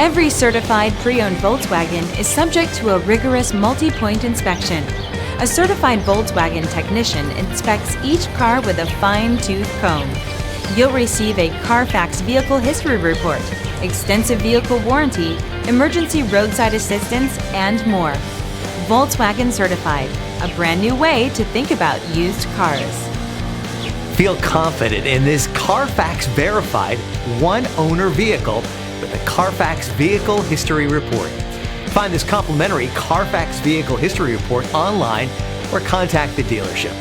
Every certified pre-owned Volkswagen is subject to a rigorous multi-point inspection. A certified Volkswagen technician inspects each car with a fine-tooth comb. You'll receive a CARFAX vehicle history report, extensive vehicle warranty, emergency roadside assistance, and more. Volkswagen Certified, a brand new way to think about used cars. Feel confident in this CARFAX verified one-owner vehicle with a CARFAX Vehicle History Report. Find this complimentary CARFAX Vehicle History Report online or contact the dealership.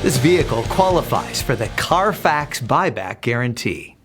This vehicle qualifies for the CARFAX Buyback Guarantee.